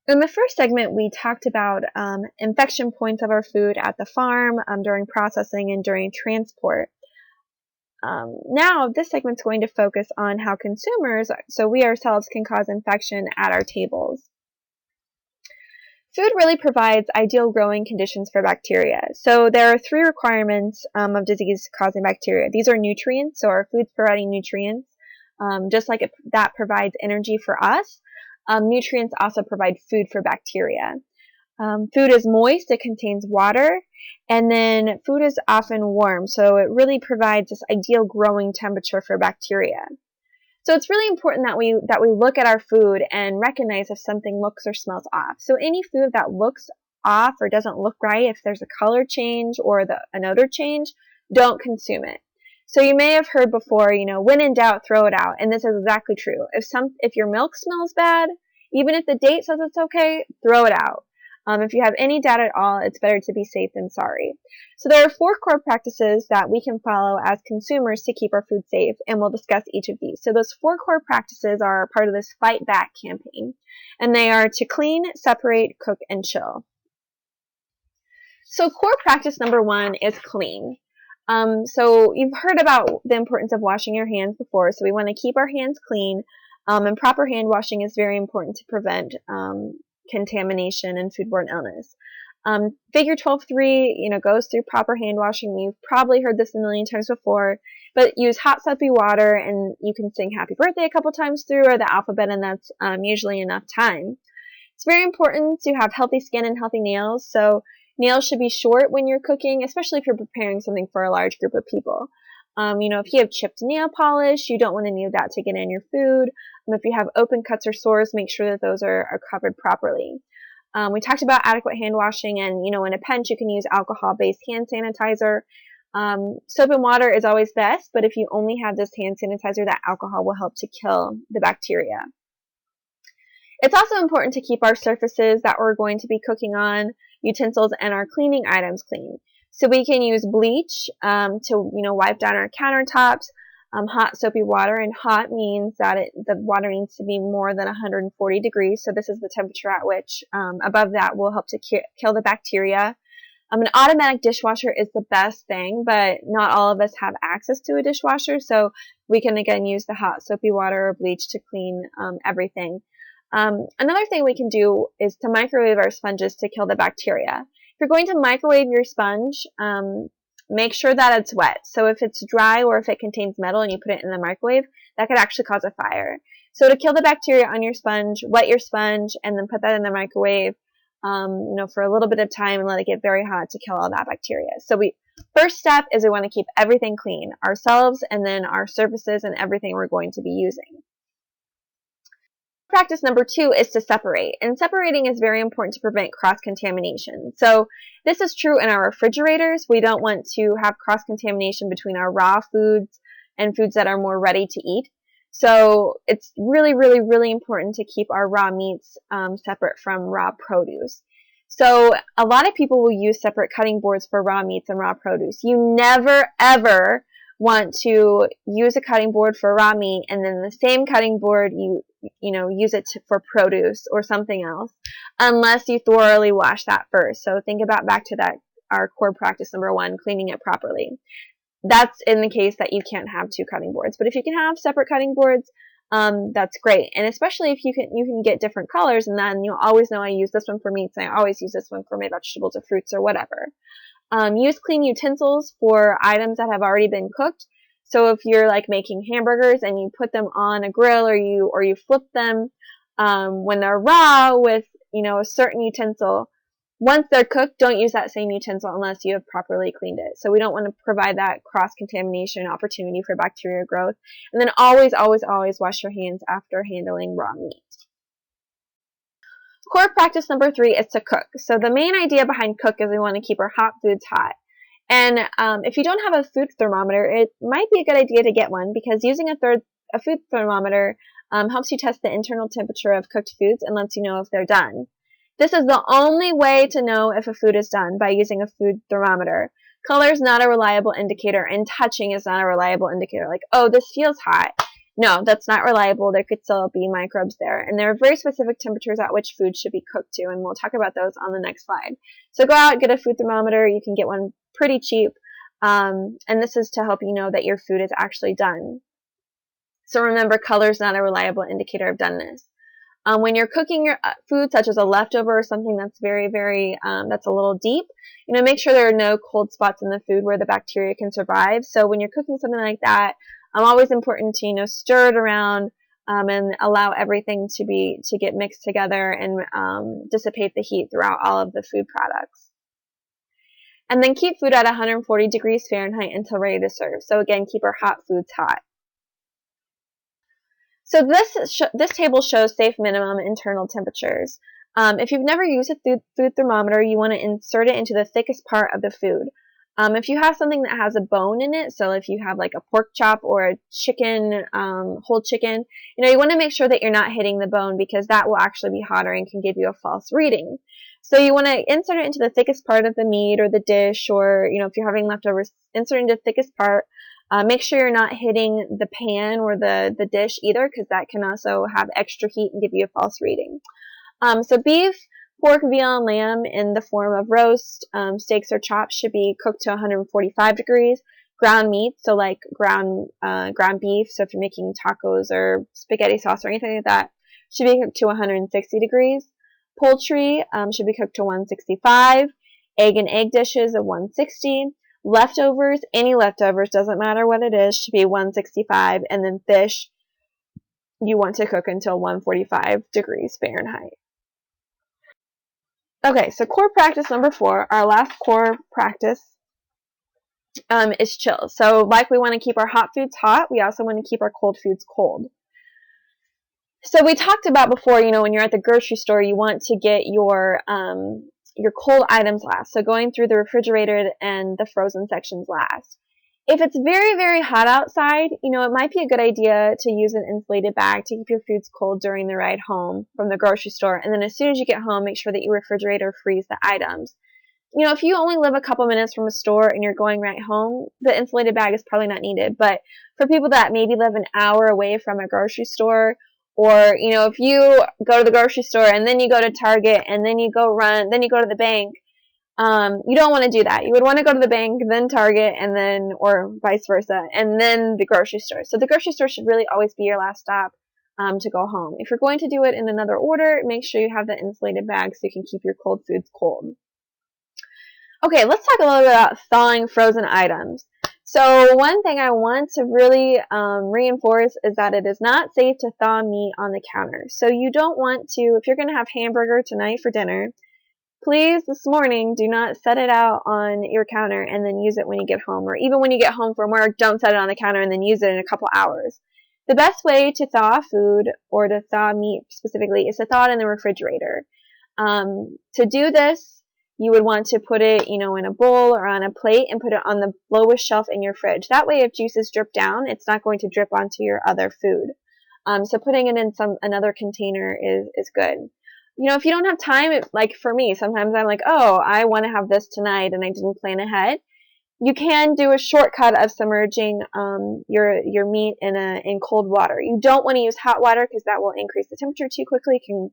In the first segment, we talked about infection points of our food at the farm, during processing, and during transport. Now, this segment's going to focus on how consumers, so we ourselves, can cause infection at our tables. Food really provides ideal growing conditions for bacteria. So there are three requirements of disease-causing bacteria. These are nutrients, so our food's providing nutrients. Just like that provides energy for us, nutrients also provide food for bacteria. Food is moist, it contains water, and then food is often warm, so it really provides this ideal growing temperature for bacteria. So it's really important that we look at our food and recognize if something looks or smells off. So any food that looks off or doesn't look right, if there's a color change or an odor change, don't consume it. So you may have heard before, when in doubt, throw it out, and this is exactly true. If your milk smells bad, even if the date says it's okay, throw it out. If you have any doubt at all, it's better to be safe than sorry. So there are 4 core practices that we can follow as consumers to keep our food safe, and we'll discuss each of these. So those 4 core practices are part of this Fight Back campaign, and they are to clean, separate, cook, and chill. So core practice number 1 is clean. So you've heard about the importance of washing your hands before, so we want to keep our hands clean, and proper hand washing is very important to prevent contamination and foodborne illness. Figure 12.3, goes through proper hand washing. You've probably heard this a million times before, but use hot soapy water, and you can sing happy birthday a couple times through, or the alphabet, and that's usually enough time. It's very important to have healthy skin and healthy nails, so nails should be short when you're cooking, especially if you're preparing something for a large group of people. If you have chipped nail polish, you don't want any of that to get in your food. If you have open cuts or sores, make sure that those are covered properly. We talked about adequate hand washing, and in a pinch you can use alcohol-based hand sanitizer. Soap and water is always best, but if you only have this hand sanitizer, that alcohol will help to kill the bacteria. It's also important to keep our surfaces that we're going to be cooking on, utensils, and our cleaning items clean. So we can use bleach to wipe down our countertops, hot soapy water, and hot means that the water needs to be more than 140 degrees. So this is the temperature at which above that will help to kill the bacteria. An automatic dishwasher is the best thing, but not all of us have access to a dishwasher, so we can again use the hot soapy water or bleach to clean everything. Another thing we can do is to microwave our sponges to kill the bacteria. If you're going to microwave your sponge, make sure that it's wet. So if it's dry or if it contains metal and you put it in the microwave, that could actually cause a fire. So to kill the bacteria on your sponge, wet your sponge and then put that in the microwave, for a little bit of time and let it get very hot to kill all that bacteria. So first step is we want to keep everything clean, ourselves and then our surfaces and everything we're going to be using. Practice number 2 is to separate, and separating is very important to prevent cross-contamination. So this is true in our refrigerators. We don't want to have cross-contamination between our raw foods and foods that are more ready to eat. So it's really, really, really important to keep our raw meats separate from raw produce. So a lot of people will use separate cutting boards for raw meats and raw produce. You never, ever want to use a cutting board for raw meat and then the same cutting board use it for produce or something else unless you thoroughly wash that first. So think about back to our core practice number 1, cleaning it properly. That's in the case that you can't have 2 cutting boards, but if you can have separate cutting boards, that's great. And especially if you can get different colors, and then you'll always know I use this one for meats and I always use this one for my vegetables or fruits or whatever. Use clean utensils for items that have already been cooked. So if you're like making hamburgers and you put them on a grill or you flip them when they're raw with a certain utensil, once they're cooked, don't use that same utensil unless you have properly cleaned it. So we don't want to provide that cross-contamination opportunity for bacteria growth. And then always, always, always wash your hands after handling raw meat. Core practice number 3 is to cook. So the main idea behind cook is we want to keep our hot foods hot. And if you don't have a food thermometer, it might be a good idea to get one because using a food thermometer helps you test the internal temperature of cooked foods and lets you know if they're done. This is the only way to know if a food is done, by using a food thermometer. Color is not a reliable indicator, and touching is not a reliable indicator. Like, oh, this feels hot. No, that's not reliable. There could still be microbes there. And there are very specific temperatures at which food should be cooked to, and we'll talk about those on the next slide. So go out, get a food thermometer. You can get one pretty cheap. And this is to help you know that your food is actually done. So remember, color is not a reliable indicator of doneness. When you're cooking your food, such as a leftover or something that's that's a little deep, make sure there are no cold spots in the food where the bacteria can survive. So when you're cooking something like that, always important to stir it around and allow everything to get mixed together and dissipate the heat throughout all of the food products. And then keep food at 140 degrees Fahrenheit until ready to serve. So again, keep our hot foods hot. So this table shows safe minimum internal temperatures. If you've never used a food thermometer, you want to insert it into the thickest part of the food. If you have something that has a bone in it, so if you have like a pork chop or a chicken, whole chicken, you want to make sure that you're not hitting the bone because that will actually be hotter and can give you a false reading. So you want to insert it into the thickest part of the meat or the dish, or if you're having leftovers, insert it into the thickest part. Make sure you're not hitting the pan or the dish either, because that can also have extra heat and give you a false reading. So beef, pork, veal, and lamb in the form of roast, steaks, or chops should be cooked to 145 degrees. Ground meat, so like ground beef, so if you're making tacos or spaghetti sauce or anything like that, should be cooked to 160 degrees. Poultry should be cooked to 165. Egg and egg dishes at 160. Leftovers, any leftovers, doesn't matter what it is, should be 165. And then fish, you want to cook until 145 degrees Fahrenheit. Okay, so core practice number 4, our last core practice is chill. So like we want to keep our hot foods hot, we also want to keep our cold foods cold. So we talked about before, when you're at the grocery store, you want to get your cold items last. So going through the refrigerated and the frozen sections last. If it's very, very hot outside, it might be a good idea to use an insulated bag to keep your foods cold during the ride home from the grocery store. And then as soon as you get home, make sure that you refrigerate or freeze the items. If you only live a couple minutes from a store and you're going right home, the insulated bag is probably not needed. But for people that maybe live an hour away from a grocery store, or, if you go to the grocery store and then you go to Target and then you go to the bank, you don't want to do that. You would want to go to the bank, then Target, and then, or vice versa, and then the grocery store. So the grocery store should really always be your last stop to go home. If you're going to do it in another order, make sure you have the insulated bag so you can keep your cold foods cold. Okay, let's talk a little bit about thawing frozen items. So one thing I want to really reinforce is that it is not safe to thaw meat on the counter. So you don't want to, if you're going to have hamburger tonight for dinner, please this morning do not set it out on your counter and then use it when you get home. Or even when you get home from work, don't set it on the counter and then use it in a couple hours. The best way to thaw food, or to thaw meat specifically, is to thaw it in the refrigerator. To do this, you would want to put it, in a bowl or on a plate and put it on the lowest shelf in your fridge. That way, if juices drip down, it's not going to drip onto your other food. So putting it in another container is good. If you don't have time, like for me, sometimes I'm like, oh, I want to have this tonight and I didn't plan ahead. You can do a shortcut of submerging your meat in cold water. You don't want to use hot water because that will increase the temperature too quickly. It can,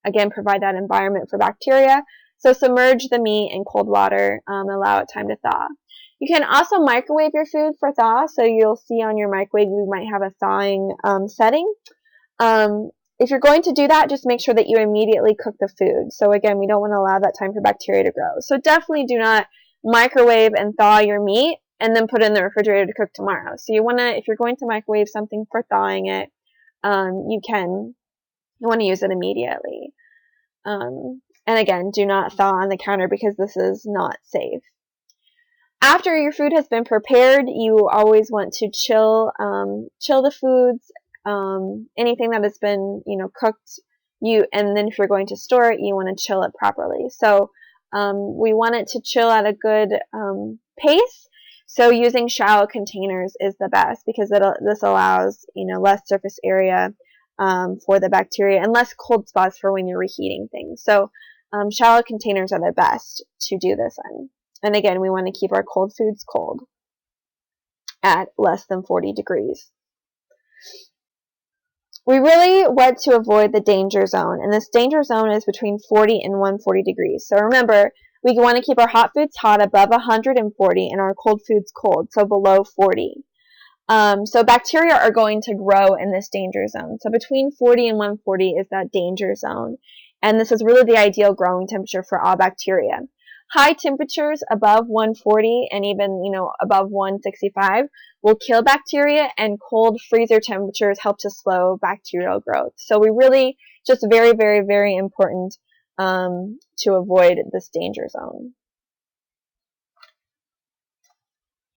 again, provide that environment for bacteria. So submerge the meat in cold water, allow it time to thaw. You can also microwave your food for thaw. So you'll see on your microwave you might have a thawing setting. If you're going to do that, just make sure that you immediately cook the food. So again, we don't want to allow that time for bacteria to grow. So definitely do not microwave and thaw your meat and then put it in the refrigerator to cook tomorrow. So you want to, if you're going to microwave something for thawing it, you want to use it immediately. And again, do not thaw on the counter because this is not safe. After your food has been prepared, you always want to chill the foods. Anything that has been, cooked, and then if you're going to store it, you want to chill it properly. So we want it to chill at a good pace. So using shallow containers is the best because this allows, less surface area for the bacteria and less cold spots for when you're reheating things. So shallow containers are the best to do this in. And again, we want to keep our cold foods cold at less than 40 degrees. We really want to avoid the danger zone, and this danger zone is between 40 and 140 degrees. So remember, we want to keep our hot foods hot above 140 and our cold foods cold, so below 40. So bacteria are going to grow in this danger zone. So between 40 and 140 is that danger zone. And this is really the ideal growing temperature for all bacteria. High temperatures above 140 and even, above 165 will kill bacteria, and cold freezer temperatures help to slow bacterial growth. So we really, just very, very, very important to avoid this danger zone.